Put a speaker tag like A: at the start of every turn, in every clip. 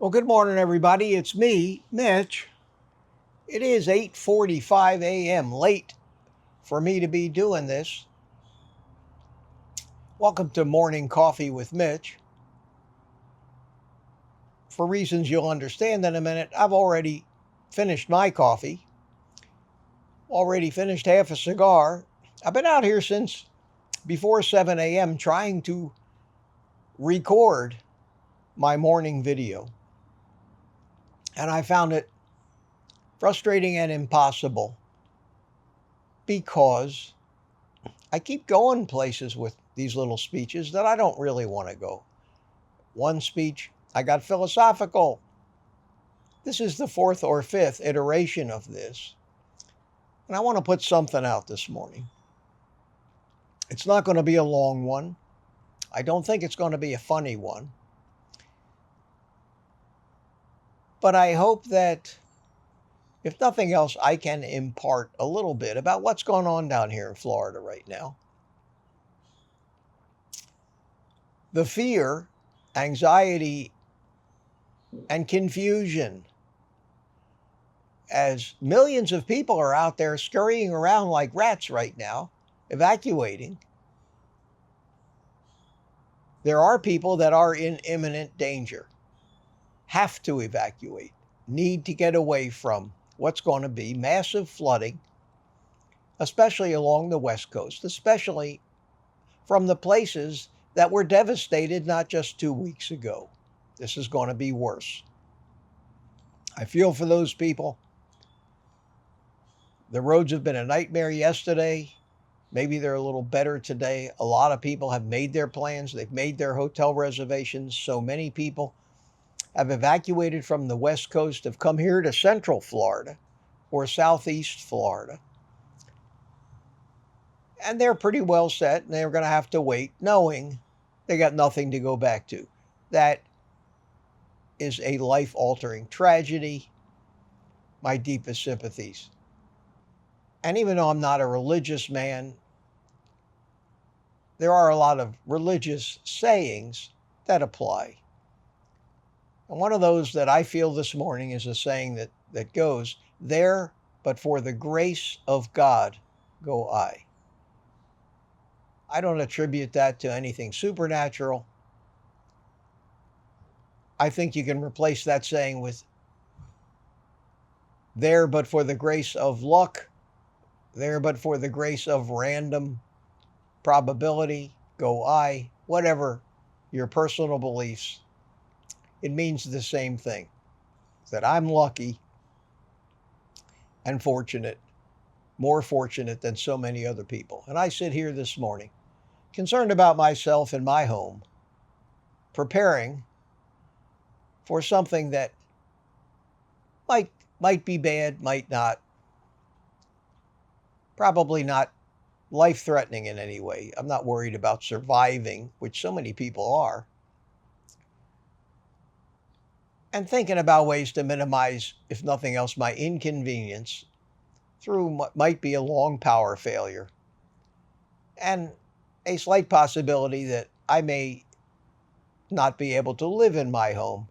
A: Well, good morning, everybody. It's me, Mitch. It is 8:45 a.m. late for me to be doing this. Welcome to Morning Coffee with Mitch. For reasons you'll understand in a minute, I've already finished my coffee, already finished half a cigar. I've been out here since before 7 a.m. trying to record my morning video, and I found it frustrating and impossible because I keep going places with these little speeches that I don't really want to go. One speech, I got philosophical. This is the fourth or fifth iteration of this. And I want to put something out this morning. It's not going to be a long one. I don't think it's going to be a funny one. But I hope that, if nothing else, I can impart a little bit about what's going on down here in Florida right now. The fear, anxiety, and confusion as millions of people are out there scurrying around like rats right now, evacuating. There are people that are in imminent danger, have to evacuate, need to get away from what's going to be massive flooding, especially along the West Coast, especially from the places that were devastated not just 2 weeks ago. This is going to be worse. I feel for those people. The roads have been a nightmare yesterday. Maybe they're a little better today. A lot of people have made their plans. They've made their hotel reservations. So many people have evacuated from the West Coast, have come here to Central Florida or Southeast Florida. And they're pretty well set, and they're going to have to wait, knowing they got nothing to go back to. That is a life-altering tragedy. My deepest sympathies. And even though I'm not a religious man, there are a lot of religious sayings that apply. And one of those that I feel this morning is a saying that goes, "There, but for the grace of God, go I." I don't attribute that to anything supernatural. I think you can replace that saying with, "There, but for the grace of luck, there, but for the grace of random probability, go I." Whatever your personal beliefs, it means the same thing, that I'm lucky and fortunate, more fortunate than so many other people. And I sit here this morning, concerned about myself and my home, preparing for something that might be bad, might not, probably not life-threatening in any way. I'm not worried about surviving, which so many people are. And thinking about ways to minimize, if nothing else, my inconvenience through what might be a long power failure and a slight possibility that I may not be able to live in my home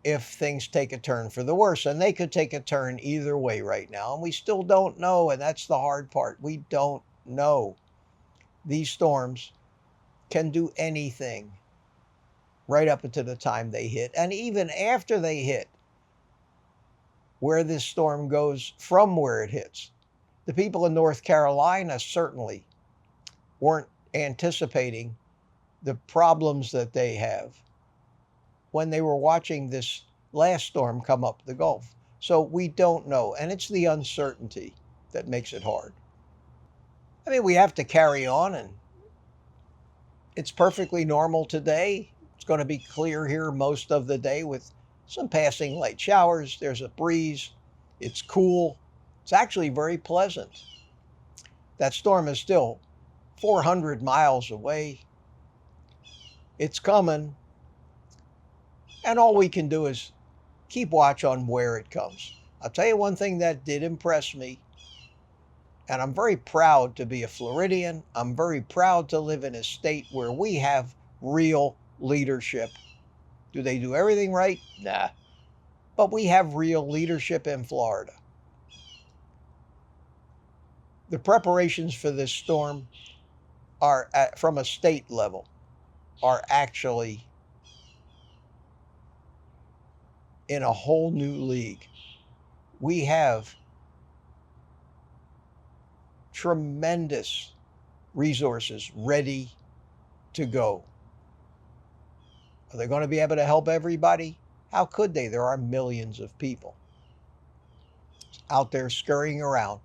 A: if things take a turn for the worse. And they could take a turn either way right now. And we still don't know. And that's the hard part. We don't know. These storms can do anything right up until the time they hit. And even after they hit, where this storm goes from where it hits. The people in North Carolina certainly weren't anticipating the problems that they have when they were watching this last storm come up the Gulf. So we don't know, and it's the uncertainty that makes it hard. I mean, we have to carry on, and it's perfectly normal today. It's going to be clear here most of the day with some passing light showers. There's a breeze. It's cool. It's actually very pleasant. That storm is still 400 miles away. It's coming. And all we can do is keep watch on where it comes. I'll tell you one thing that did impress me, and I'm very proud to be a Floridian. I'm very proud to live in a state where we have real leadership. Do they do everything right? Nah. But we have real leadership in Florida. The preparations for this storm are, from a state level, are actually in a whole new league. We have tremendous resources ready to go. Are they going to be able to help everybody? How could they? There are millions of people out there scurrying around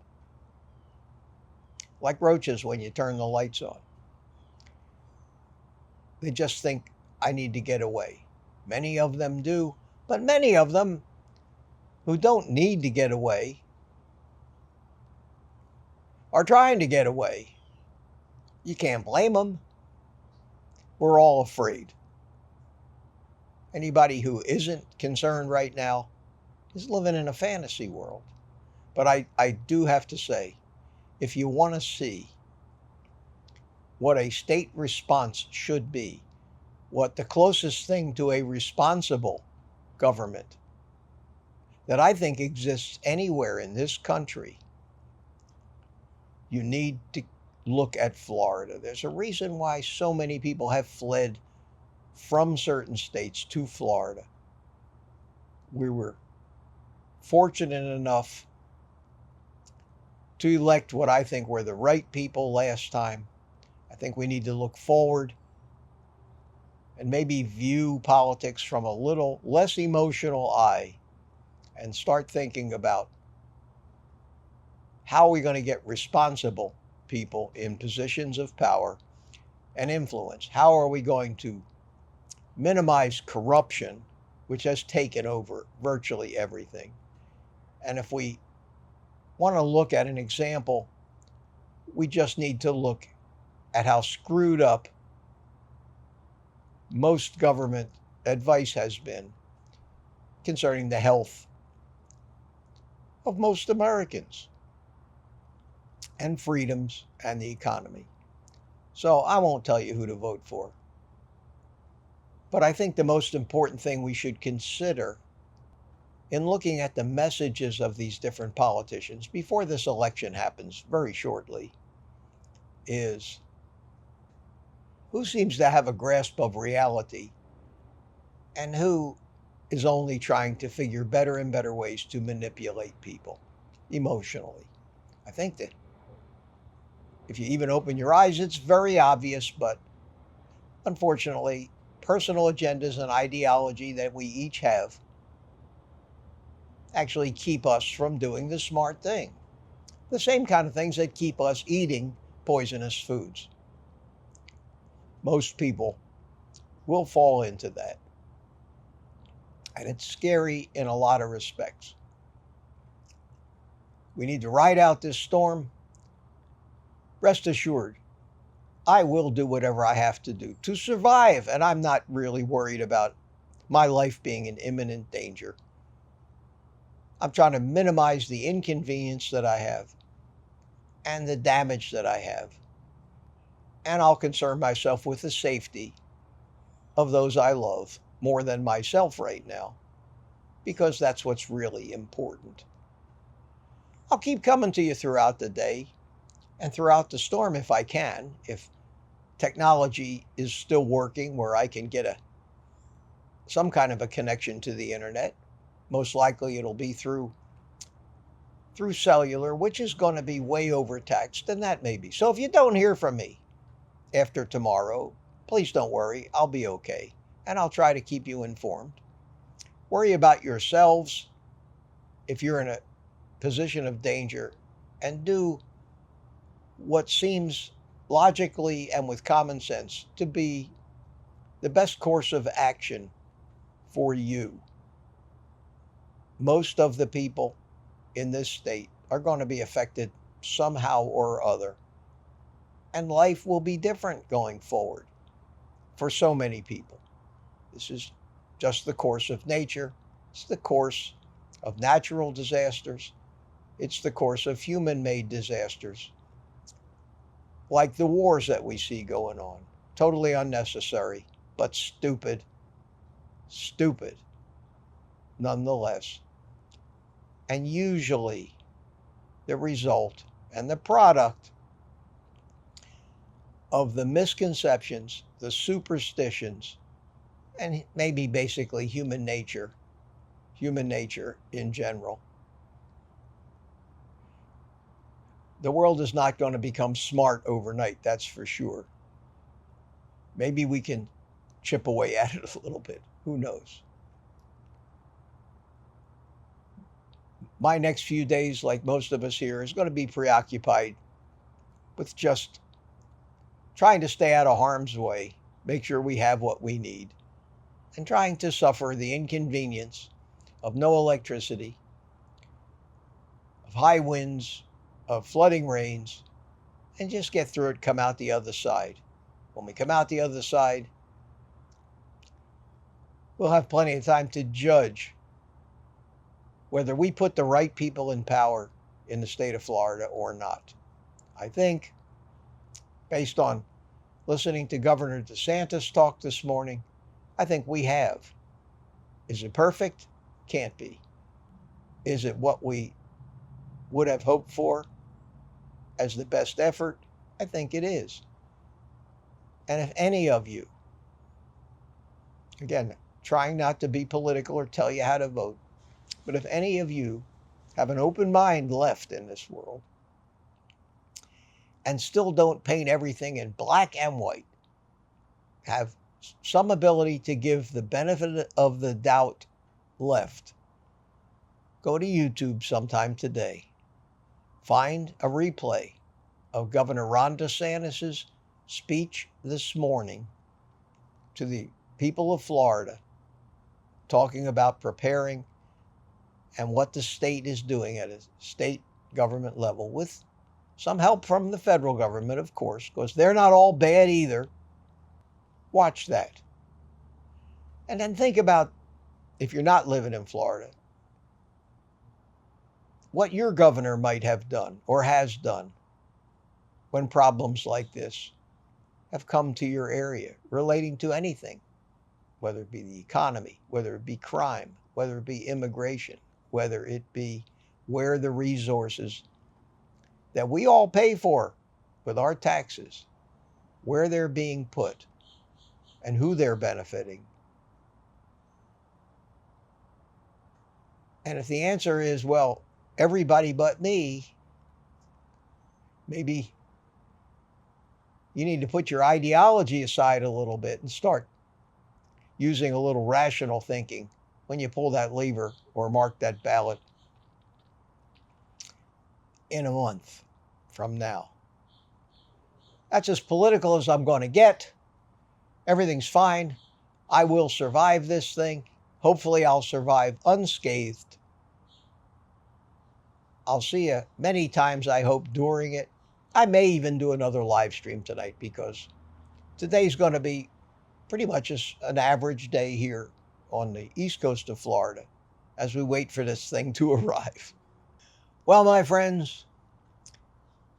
A: like roaches when you turn the lights on. They just think, I need to get away. Many of them do, but many of them who don't need to get away are trying to get away. You can't blame them. We're all afraid. Anybody who isn't concerned right now is living in a fantasy world. But I do have to say, if you want to see what a state response should be, what the closest thing to a responsible government that I think exists anywhere in this country, you need to look at Florida. There's a reason why so many people have fled from certain states to Florida. We were fortunate enough to elect what I think were the right people last time. I think we need to look forward and maybe view politics from a little less emotional eye and start thinking about how are we going to get responsible people in positions of power and influence? How are we going to minimize corruption, which has taken over virtually everything? And if we want to look at an example, we just need to look at how screwed up most government advice has been concerning the health of most Americans and freedoms and the economy. So I won't tell you who to vote for. But I think the most important thing we should consider in looking at the messages of these different politicians before this election happens very shortly is who seems to have a grasp of reality and who is only trying to figure better and better ways to manipulate people emotionally. I think that if you even open your eyes, it's very obvious, but unfortunately, personal agendas and ideology that we each have actually keep us from doing the smart thing. The same kind of things that keep us eating poisonous foods. Most people will fall into that. And it's scary in a lot of respects. We need to ride out this storm. Rest assured, I will do whatever I have to do to survive. And I'm not really worried about my life being in imminent danger. I'm trying to minimize the inconvenience that I have and the damage that I have. And I'll concern myself with the safety of those I love more than myself right now, because that's what's really important. I'll keep coming to you throughout the day and throughout the storm if I can, if technology is still working where I can get some kind of a connection to the internet. Most likely it'll be through cellular, which is going to be way overtaxed, and that may be. So if you don't hear from me after tomorrow, please don't worry, I'll be okay, and I'll try to keep you informed. Worry about yourselves if you're in a position of danger, and do what seems logically and with common sense to be the best course of action for you. Most of the people in this state are going to be affected somehow or other, and life will be different going forward for so many people. This is just the course of nature. It's the course of natural disasters. It's the course of human-made disasters, like the wars that we see going on. Totally unnecessary, but stupid. stupid nonetheless, and usually the result and the product of the misconceptions, the superstitions, and maybe basically human nature in general. The world is not going to become smart overnight, that's for sure. Maybe we can chip away at it a little bit. Who knows? My next few days, like most of us here, is going to be preoccupied with just trying to stay out of harm's way, make sure we have what we need, and trying to suffer the inconvenience of no electricity, of high winds, of flooding rains, and just get through it, come out the other side. When we come out the other side, we'll have plenty of time to judge whether we put the right people in power in the state of Florida or not. I think, based on listening to Governor DeSantis talk this morning, I think we have. Is it perfect? Can't be. Is it what we would have hoped for as the best effort? I think it is. And if any of you, again, trying not to be political or tell you how to vote, but if any of you have an open mind left in this world and still don't paint everything in black and white, have some ability to give the benefit of the doubt left, go to YouTube sometime today. Find a replay of Governor Ron DeSantis' speech this morning to the people of Florida, talking about preparing and what the state is doing at a state government level, with some help from the federal government, of course, because they're not all bad either. Watch that. And then think about, if you're not living in Florida, what your governor might have done or has done when problems like this have come to your area relating to anything, whether it be the economy, whether it be crime, whether it be immigration, whether it be where the resources that we all pay for with our taxes, where they're being put and who they're benefiting. And if the answer is, well, everybody but me, maybe you need to put your ideology aside a little bit and start using a little rational thinking when you pull that lever or mark that ballot in a month from now. That's as political as I'm going to get. Everything's fine. I will survive this thing. Hopefully I'll survive unscathed. I'll see you many times, I hope, during it. I may even do another live stream tonight, because today's going to be pretty much an average day here on the east coast of Florida as we wait for this thing to arrive. Well, my friends,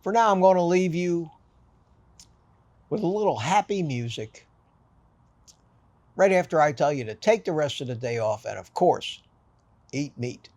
A: for now I'm going to leave you with a little happy music right after I tell you to take the rest of the day off and, of course, eat meat.